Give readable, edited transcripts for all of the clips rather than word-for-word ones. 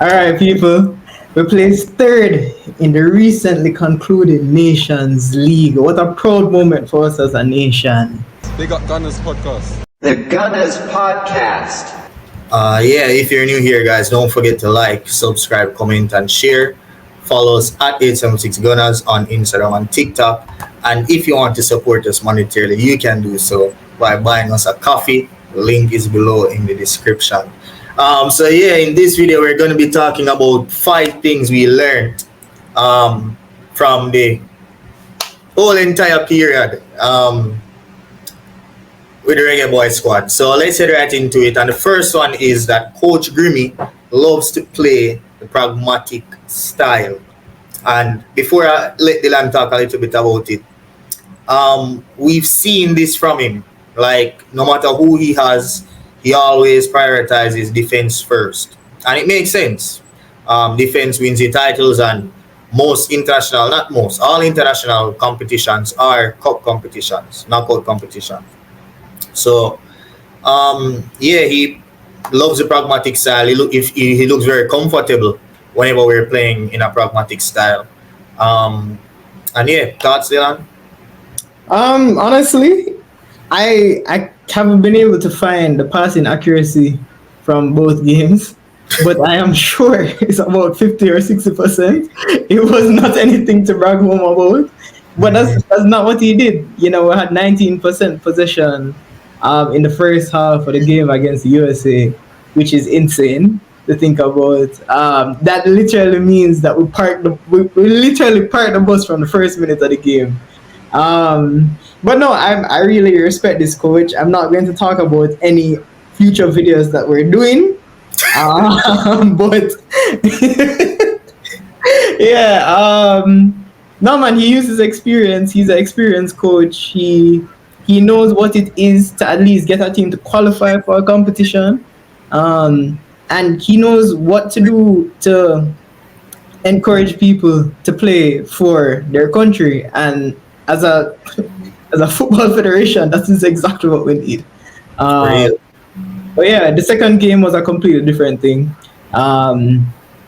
All right, people. We placed third in the recently concluded Nations League. What a proud moment for us as a nation. Big up Gunnaz podcast. The Gunnaz podcast. Yeah, if you're new here, guys, don't forget to like, subscribe, comment, and share. Follow us at 876 Gunnaz on Instagram and TikTok. And if you want to support us monetarily, you can do so by buying us a coffee. The link is below in the description. In this video, we're going to be talking about 5 things we learned from the whole entire period with the Reggae Boyz squad. So let's get right into it. And the first one is that Coach Grimmy loves to play the pragmatic style. And before I let Dylan talk a little bit about it, we've seen this from him. Like, no matter who he has, he always prioritizes defense first. And it makes sense. Defense wins the titles, and all international competitions are cup competitions, knockout competitions. So, he loves the pragmatic style. He looks very comfortable whenever we're playing in a pragmatic style. Thoughts, Dylan? Honestly, I haven't been able to find the passing accuracy from both games, but I am sure it's about 50 or 60%. It was not anything to brag home about, but that's not what he did. We had 19% possession in the first half of the game against the USA, which is insane to think about. That literally means that we literally parked the bus from the first minute of the game. But no, I really respect this coach. I'm not going to talk about any future videos that we're doing. But no man, he uses experience. He's an experienced coach. He knows what it is to at least get a team to qualify for a competition. And he knows what to do to encourage people to play for their country. And as a football federation, that is exactly what we need. But yeah, the second game was a completely different thing.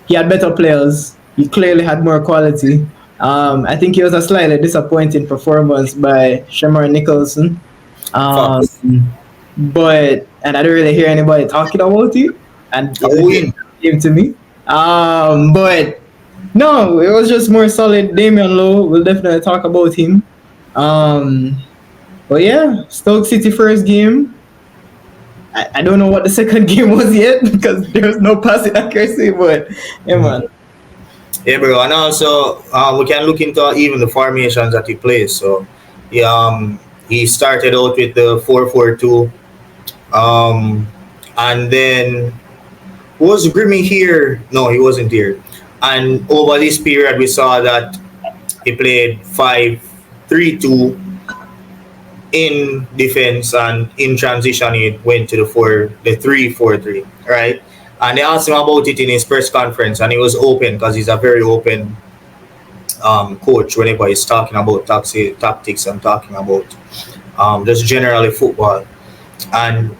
He had better players. He clearly had more quality. I think it was a slightly disappointing performance by Shamar Nicholson. But I didn't really hear anybody talking about it. And it came to me. But no, it was just more solid. Damian Lowe, we'll definitely talk about him. But yeah, Stoke City first game. I don't know what the second game was yet because there's no passing accuracy, but yeah, man. Yeah, bro. And also, we can look into even the formations that he plays. So, he started out with the 4-4-2. And then, was Grimmy here? No, he wasn't here. And over this period, we saw that he played 5-3-2 in defense, and in transition, he went to the 3-4-3, right? And they asked him about it in his press conference, and he was open because he's a very open coach whenever he's talking about tactics and talking about just generally football. And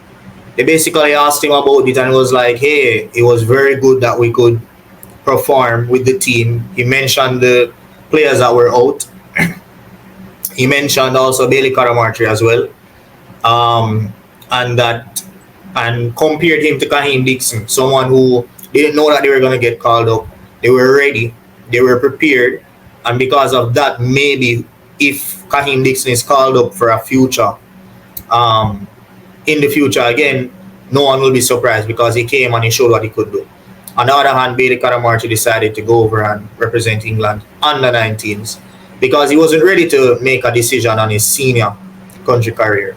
they basically asked him about it, and he was like, hey, it was very good that we could perform with the team. He mentioned the players that were out. He mentioned also Bailey Caramartri as well. And compared him to Kahim Dixon, someone who didn't know that they were going to get called up. They were ready. They were prepared. And because of that, maybe if Kahim Dixon is called up for a future, in the future, again, no one will be surprised because he came and he showed what he could do. On the other hand, Bailey Caramartri decided to go over and represent England under 19s because he wasn't ready to make a decision on his senior country career,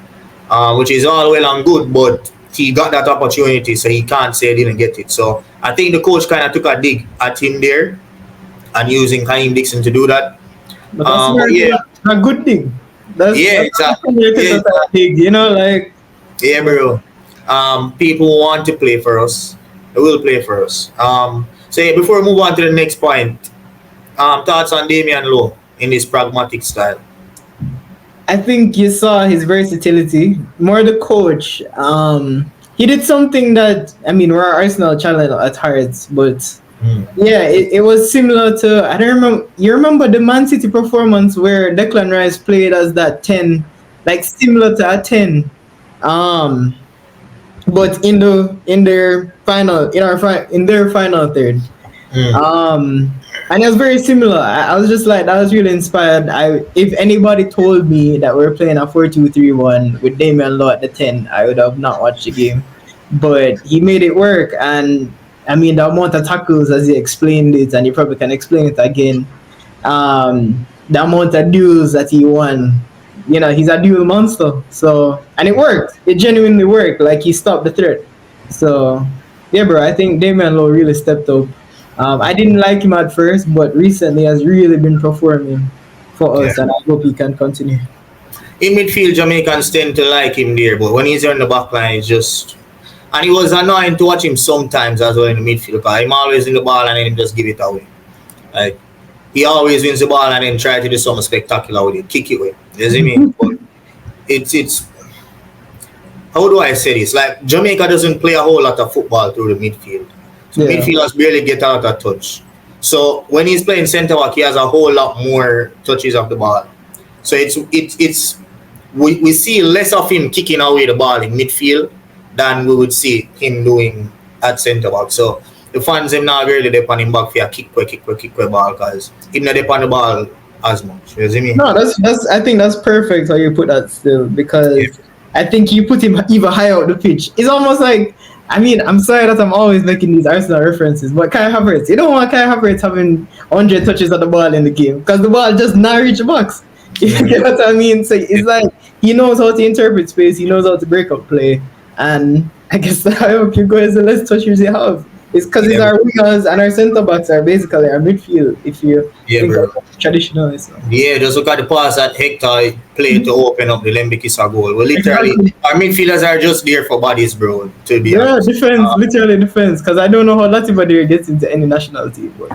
which is all well and good, but he got that opportunity, so he can't say he didn't get it. So I think the coach kind of took a dig at him there and using Kahim Dixon to do that. But that's a good thing. Exactly. Yeah, bro. People want to play for us. They will play for us. Before we move on to the next point, thoughts on Damian Lowe in his pragmatic style? I think you saw his versatility. More the coach. He did something that, we're Arsenal challenge at hearts, but Yeah, it was similar to, I don't remember, you remember the Man City performance where Declan Rice played as that 10, like similar to a 10. Um but in their final in their final third. And it was very similar. I was just like, that was really inspired. If anybody told me that we're playing a 4-2-3-1 with Damian Law at the 10, I would have not watched the game. But he made it work, and I mean the amount of tackles as he explained it, and you probably can explain it again. The amount of duels that he won. You know, he's a duel monster. So, and it worked. It genuinely worked. Like, he stopped the threat. So yeah, bro, I think Damian Lowe really stepped up. I didn't like him at first, but recently has really been performing for us, and I hope he can continue. In midfield, Jamaicans tend to like him there, but when he's on the back line, it's just. And it was annoying to watch him sometimes as well in the midfield, because I'm always in the ball and then he just give it away. Like, he always wins the ball and then try to do something spectacular with it, kick it away. You see me? But it's how do I say this? Like, Jamaica doesn't play a whole lot of football through the midfield. So midfielders barely get out of touch. So when he's playing centre back, he has a whole lot more touches of the ball. So we see less of him kicking away the ball in midfield than we would see him doing at centre back. So the fans them now really depend him back for a kick ball, because he not depend the ball as much. You see me? No, that's I think that's perfect how you put that still, because I think you put him even higher out the pitch. It's almost like, I mean, I'm sorry that I'm always making these Arsenal references, but Kai Havertz, you don't want Kai Havertz having 100 touches of the ball in the game, because the ball just not reach the box. You know what I mean? So it's like, he knows how to interpret space, he knows how to break up play, and I guess I hope you guys the less touches you have. It's because it's our wingers and our centre backs are basically our midfield, if you think of it traditionally. So. Yeah, just look at the pass that Hector played to open up the Lembikisa goal. Well, literally, our midfielders are just there for bodies, bro, to be honest. Defense, literally defense, because I don't know how Latifa gets into any national team, but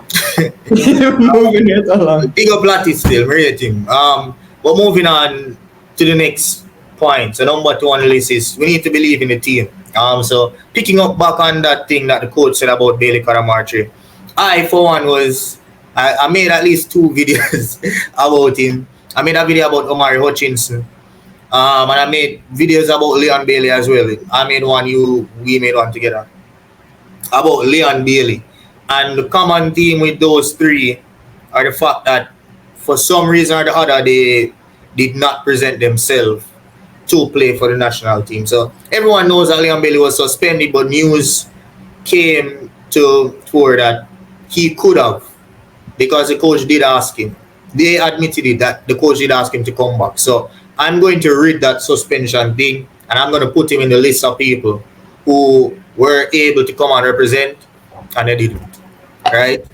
moving it along. Big up Lati still, rate him. But moving on to the next point. So number 2 on the list is we need to believe in the team. So picking up back on that thing that the coach said about Bailey Karamarchi, I for one I made at least 2 videos about him. I made a video about Omari Hutchinson, and I made videos about Leon Bailey as well. I made one, we made one together about Leon Bailey, and the common theme with those 3 are the fact that for some reason or the other they did not present themselves to play for the national team. So everyone knows that Leon Bailey was suspended, but news came to that he could have, because the coach did ask him. They admitted it, that the coach did ask him to come back. So I'm going to read that suspension thing, and I'm going to put him in the list of people who were able to come and represent, and they didn't. Right?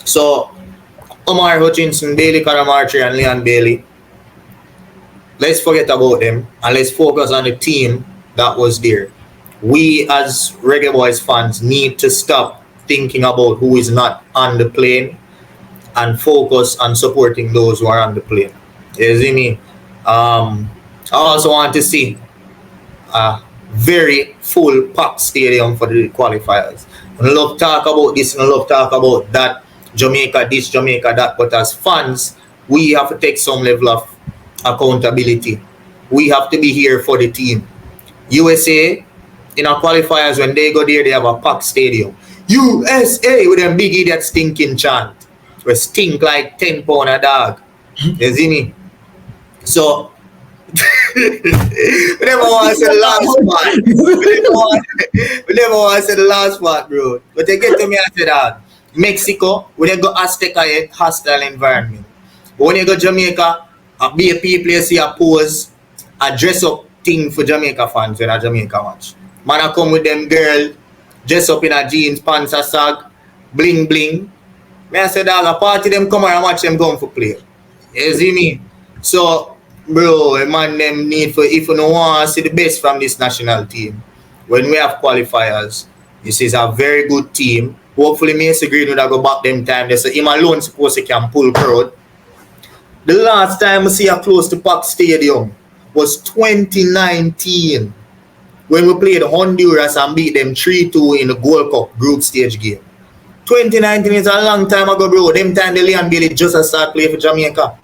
So Omar Hutchinson, Bailey Karamarchi, and Leon Bailey, let's forget about them and let's focus on the team that was there. We as Reggae Boyz fans need to stop thinking about who is not on the plane and focus on supporting those who are on the plane. You see me? I also want to see a very full packed stadium for the qualifiers. I love talk about this and I love talk about that, Jamaica this, Jamaica that, but as fans, we have to take some level of accountability. We have to be here for the team. USA, in our qualifiers, when they go there, they have a packed stadium. USA with them big idiot stinking chant. We stink like 10 pound a dog. You see me? So we never want to say the last part. We never want to say the last part, bro. But they get to me and say that Mexico, when they go Azteca, hostile environment. But when you go Jamaica, a BAP place, see a pose, a dress up thing for Jamaica fans when a Jamaica match. Man, I come with them girl, dress up in a jeans, pants, a sag, bling bling. Me I say, dog, a party them come and watch them going for play. You see me? So, bro, a man them need for, if you don't want to see the best from this national team, when we have qualifiers, this is a very good team. Hopefully, Mason Green would go back them time. They say him alone supposed to can pull crowd. The last time we see a close to packed stadium was 2019 when we played Honduras and beat them 3-2 in the Gold Cup group stage game. 2019 is a long time ago, bro. Them time the Leon Bailey just a start play for Jamaica.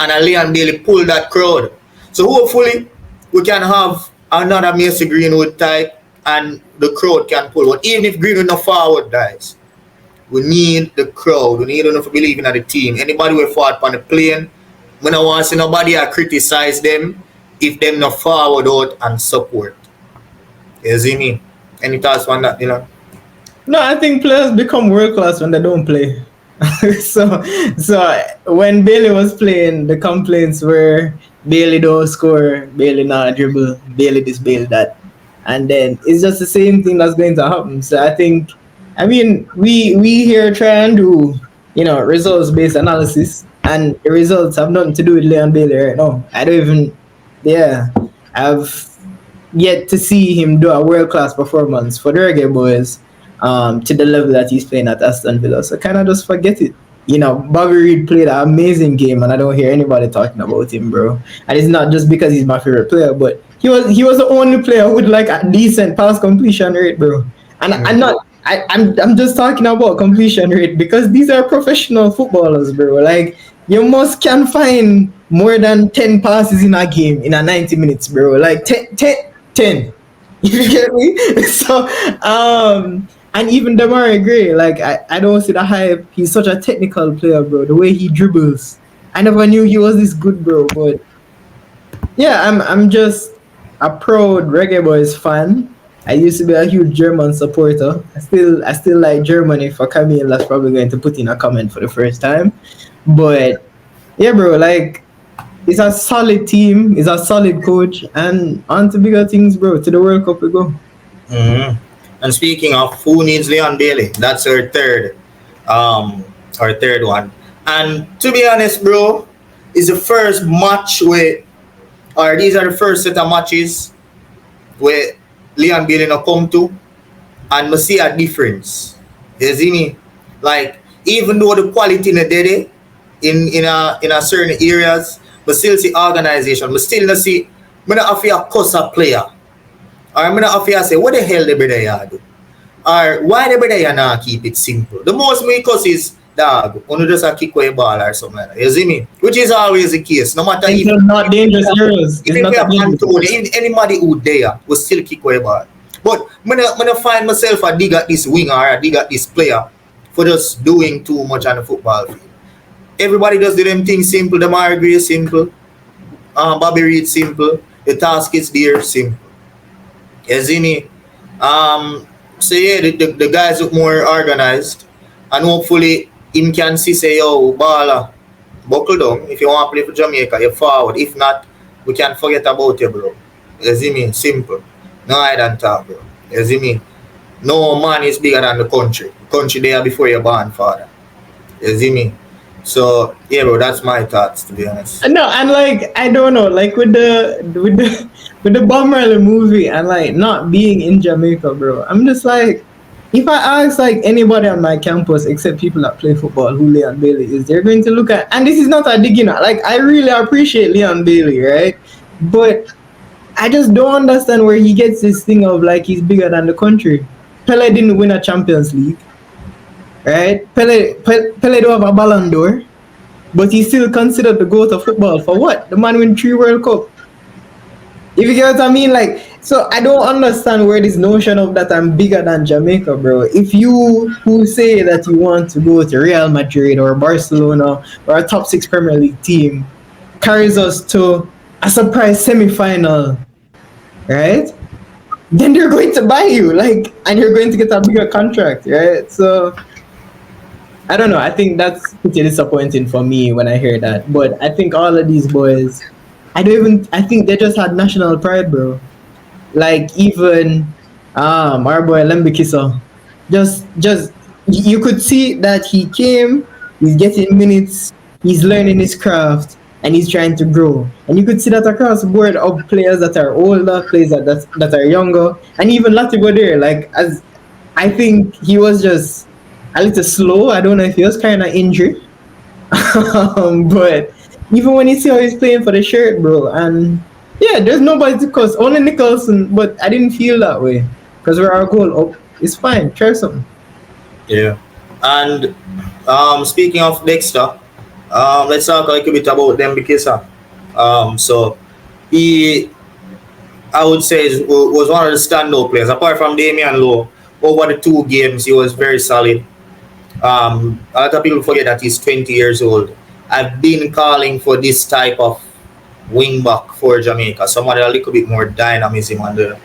And a Leon Bailey pulled that crowd. So hopefully we can have another Macy Greenwood type and the crowd can pull. But even if Greenwood not forward, guys, we need the crowd. We need enough to believe in the team. Anybody who fought on the plane, we don't want to see nobody criticize them if them not forward out and support. You see me? Any thoughts on that, No, I think players become world class when they don't play. so when Bailey was playing, the complaints were Bailey don't score, Bailey not dribble, Bailey this, Bailey that, and then it's just the same thing that's going to happen. So I mean, we here try and do results based analysis, and the results have nothing to do with Leon Bailey right now. I've yet to see him do a world class performance for the Reggae Boyz. To the level that he's playing at Aston Villa. So kind of just forget it. Bobby Reid played an amazing game and I don't hear anybody talking about him, bro. And it's not just because he's my favorite player, but he was the only player with like a decent pass completion rate, bro. And I'm just talking about completion rate because these are professional footballers, bro. Like you can find more than 10 passes in a game in a 90 minutes, bro. Like 10. You get me? So and even Demarai Gray, like I don't see the hype. He's such a technical player, bro. The way he dribbles, I never knew he was this good, bro. But yeah, I'm just a proud Reggae Boyz fan. I used to be a huge German supporter. I still like Germany. For Camille, that's probably going to put in a comment for the first time. But yeah, bro, like it's a solid team. It's a solid coach, and on to bigger things, bro. To the World Cup we go. Mm-hmm. And speaking of who needs Leon Bailey, that's our third one. And to be honest, bro, is the first match these are the first set of matches where Leon Bailey not come to, and we see a difference. You see me? Like even though the quality in the day in a certain areas, but still see organization, but still not see. I not have to cuss a player. Or I'm not have to say, what the hell the brother you do? Or why the brother you not keep it simple? The most me cuss is, dog, you just a kick away ball or something like that. You see me? Which is always the case. No matter it's not dangerous heroes. Even if anybody who there will still kick away ball. But when I find myself a dig at this winger or a dig at this player for just doing too much on the football field. Everybody does do them things simple. The Gray is simple. Bobby Reid simple. The task is there simple. You see me? So yeah, the guys look more organized, and hopefully him can say, yo, baller, buckle down. If you want to play for Jamaica, you're forward. If not, we can forget about you, bro. You see me? Simple. No hide and talk, bro. You see me? No man is bigger than the country. Country there before you're born, father. You see me? So yeah, bro, that's my thoughts, to be honest. No, and like I don't know, like with the Bob Marley movie and like not being in Jamaica, bro. I'm just like, if I ask like anybody on my campus except people that play football who Leon Bailey is, they're going to look at, and this is not a dig, like I really appreciate Leon Bailey, right? But I just don't understand where he gets this thing of like he's bigger than the country. Pele didn't win a Champions League. Right? Pele don't have a Ballon d'Or, but he's still considered the GOAT of football. For what? The man win 3 World Cup. If you get what I mean, like, so I don't understand where this notion of that I'm bigger than Jamaica, bro. If you who say that you want to go to Real Madrid or Barcelona or a top 6 Premier League team carries us to a surprise semi-final, right? Then they're going to buy you, like, and you're going to get a bigger contract, right? So I don't know. I think that's pretty disappointing for me when I hear that. But I think all of these boys, I think they just had national pride, bro. Like even our boy Lembikisa, just you could see that he came, he's getting minutes, he's learning his craft, and he's trying to grow. And you could see that across the board of players that are older, players that are younger, and even Latigo there. Like as I think he was just a little slow. I don't know if he was kind of injured. But even when you see how he's playing for the shirt, bro, and yeah, there's nobody to cuss. Only Nicholson, but I didn't feel that way. Because we're our goal up. It's fine. Try something. Yeah. And speaking of Dexter, let's talk a little bit about them because so he, I would say, was one of the standout players. Apart from Damian Lowe, over the 2 games, he was very solid. A lot of people forget that he's 20 years old. I've been calling for this type of wing back for Jamaica, somebody a little bit more dynamism on the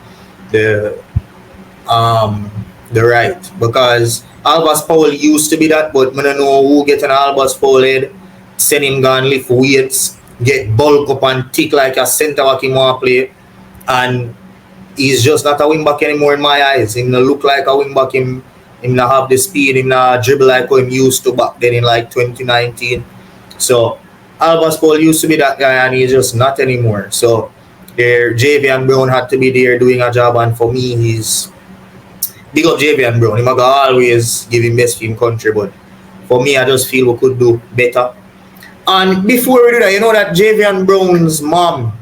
um the right, because Albus Powell used to be that, but I don't know who get an Albus Powell head, send him gone lift weights, get bulk up and tick like a centre back in one play, and he's just not a wing back anymore in my eyes. Him no look like a wing back. Him not have the speed. Him not dribble like how him used to back then in like 2019. So Albus Paul used to be that guy, and he's just not anymore. So there, Javian Brown had to be there doing a job, and for me, he's big up Javian Brown. He might always give him best for him country, but for me, I just feel we could do better. And before we do that, you know that Javian Brown's mom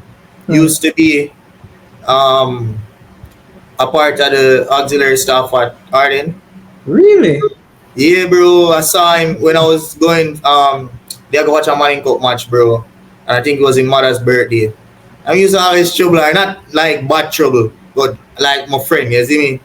used to be a part of the auxiliary staff at Arden. Really? Yeah, bro. I saw him when I was going. They go watch a Manning Cup match, bro. And I think it was his mother's birthday. I used to always trouble her, not like bad trouble, but like my friend. You see me?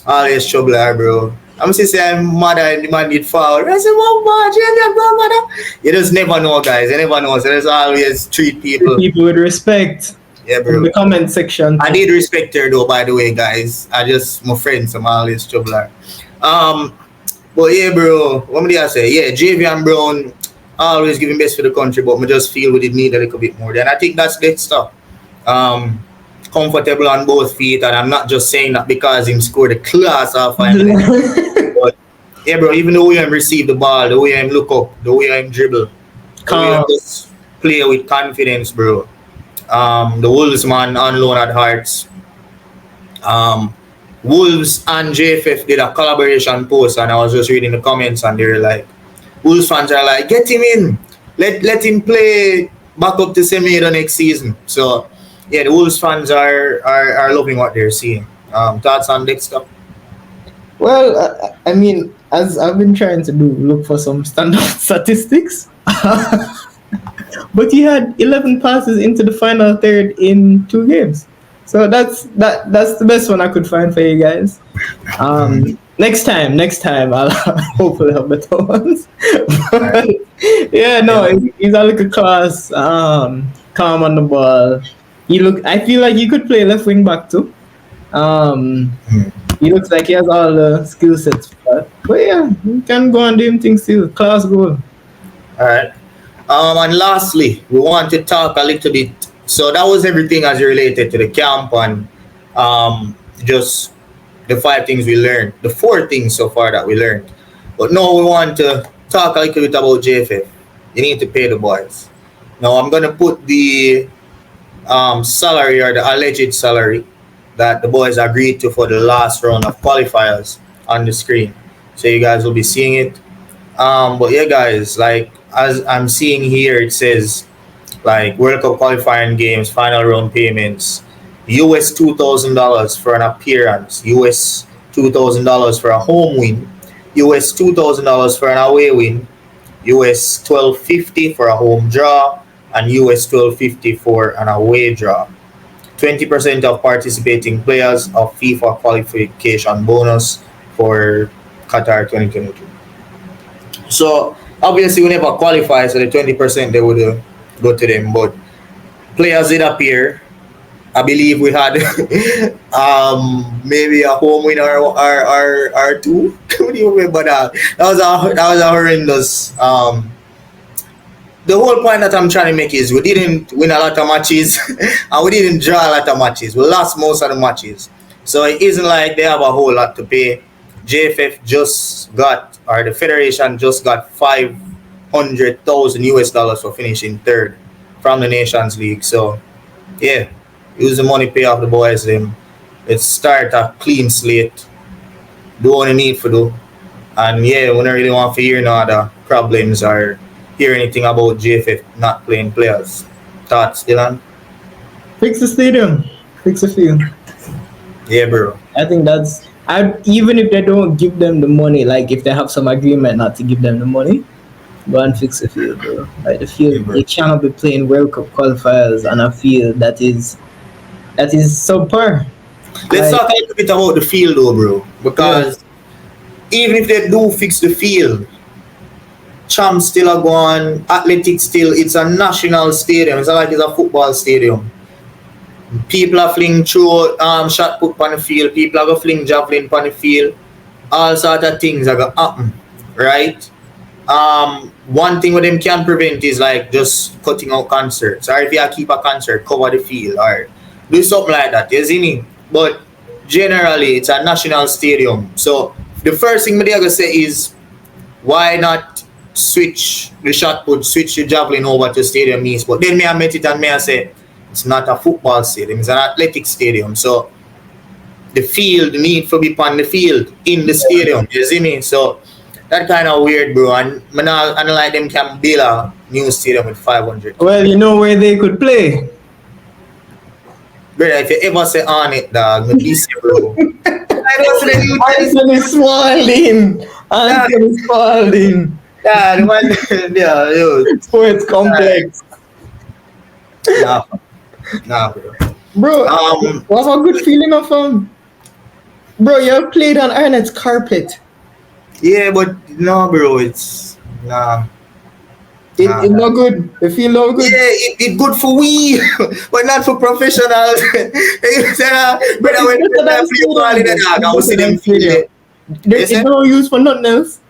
Always trouble her, bro. I'm just saying, mother and the man did foul. I said, "What match? You mother?" You just never know, guys. You never know. So there's always treat people. People with respect. Yeah, In bro. the comment section. I did respect her though, by the way, guys. I just my friends, so I'm always trouble her. But yeah, bro, what did I say? Yeah, Javian Brown always giving best for the country, but I just feel we did need a little bit more. Then I think that's good stuff. Comfortable on both feet, and I'm not just saying that because him scored a class off. But yeah, bro, even the way him receive the ball, the way him look up, the way him dribble, the way him just play with confidence, bro. The Wolves man on loan at Hearts. Wolves and JFF did a collaboration post, and I was just reading the comments, and they're like, Wolves fans are like, get him in, let him play back up to semi the next season. So yeah, the Wolves fans are loving what they're seeing. Thoughts on next stuff? Well, I mean, as I've been trying to look for some standard statistics. But he had 11 passes into the final third in 2 games. So that's the best one I could find for you guys. Next time I'll hopefully have better ones. But, yeah, no, he's a little class, calm on the ball. I feel like he could play left wing back too. He looks like he has all the skill sets for that. But yeah, he can go and do him things too. Class goal. Alright. And lastly, we want to talk a little bit. So that was everything as related to the camp and just the 5 things we learned, the 4 things so far that we learned. But now we want to talk a little bit about JFF. You need to pay the boys. Now I'm gonna put the salary or the alleged salary that the boys agreed to for the last round of qualifiers on the screen, so you guys will be seeing it. But yeah, guys, like as I'm seeing here, it says like World Cup qualifying games, final round payments, US $2,000 for an appearance, US $2,000 for a home win, US $2,000 for an away win, US $1,250 for a home draw, and US $1,250 for an away draw. 20% of participating players of FIFA qualification bonus for Qatar 2022. So obviously we never qualify, so the 20% they would go to them. But players did appear. I believe we had maybe a home win or 2. Can you remember that? That was a horrendous. The whole point that I'm trying to make is we didn't win a lot of matches and we didn't draw a lot of matches. We lost most of the matches. So it isn't like they have a whole lot to pay. JFF just got, or the Federation just got $500,000 for finishing 3rd from the Nations League. So yeah, use the money, pay off the boys. Them. Let's start a clean slate. Do what you need to do. And yeah, we don't really want to hear no other problems or hear anything about JFF not playing players. Thoughts, Dylan? Fix the stadium. Fix the field. Yeah, bro. I think that's Even if they don't give them the money, like if they have some agreement not to give them the money, go and fix the field, bro. Like the field, Yeah, bro. you cannot be playing World Cup qualifiers on a field that is subpar. Let's Like, talk a little bit about the field though, bro. Because even if they do fix the field, champs still are going, athletics still, it's a national stadium. It's not like it's a football stadium. People are fling through shot put on the field, people are going to fling javelin on the field, all sort of things are going to happen, right? One thing with them can prevent is like just cutting out concerts, or if you keep a concert, cover the field, or do something like that, you see me? But generally, it's a national stadium. So the first thing they're going to say is, why not switch the shot put, switch the javelin over to stadium east? But then me I met it and me I say, it's not a football stadium, it's an athletic stadium. So the field need to be on the field in the stadium, you see me? So that kind of weird, bro. And I don't like them can build a new stadium with 500. well, you know where they could play. Brother, if you ever say on it, dog, me this bro. I don't say the Anthony Spalding. Anthony Spalding. yeah, the one, yeah, yo. Sports complex. Nah, bro. Bro, what's a good feeling of bro, you have played on Arnett's carpet. Yeah, but no, bro, it's nah. It's not good. The feel no good. Yeah, it good for we, but not for professionals. Brother, when It's better I than play ball in the dog, I will see them feel it. It's no use for nothing else.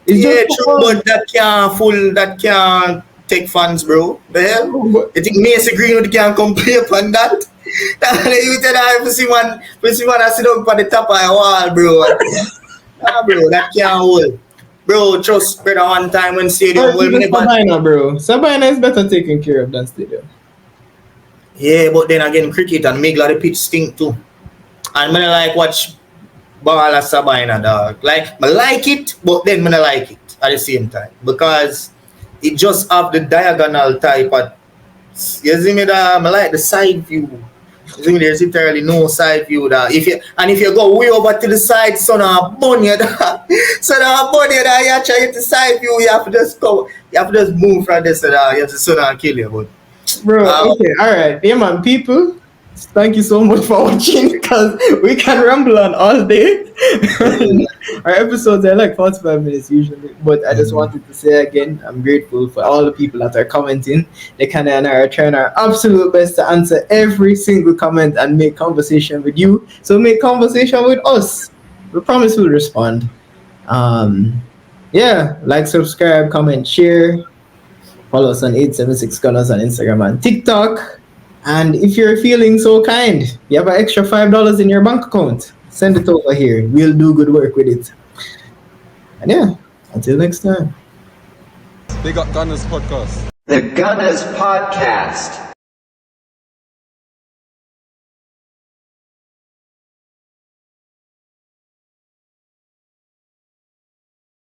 It's Yeah, just true, but that can't take fans, bro. The hell? But- You think Mason Greenwood can come play upon that? You tell I have to see one I sit up on the top of the wall, bro. Nah, bro, that can't hold. Bro, trust brother one time when stadium will never. Sabina, bro. Sabina is better taken care of than stadium. Yeah, but then again, cricket and make the pitch stink too. And when I like watch ball at Sabina, dog. Like, I like it, but then when I like it at the same time. Because it just have the diagonal type of, you see me, I like the side view. You see me, there's literally no side view there. If you go way over to the side, son of a bun you there. Son of a bun you there, you try to get the side view, you have to just go, you have to just move from this to that, you have to son of kill you, but Bro, okay, alright. Yeah, man, people, thank you so much for watching because we can ramble on all day. Our episodes are like 45 minutes usually, but I just wanted to say again, I'm grateful for all the people that are commenting. They kind of are trying our absolute best to answer every single comment and make conversation with you. So make conversation with us. We promise we'll respond. Yeah, like, subscribe, comment, share. Follow us on 876 Gunnaz on Instagram and TikTok. And if you're feeling so kind, you have an extra $5 in your bank account, send it over here. We'll do good work with it. And yeah, until next time. Big up Gunnaz podcast. The Gunnaz Podcast.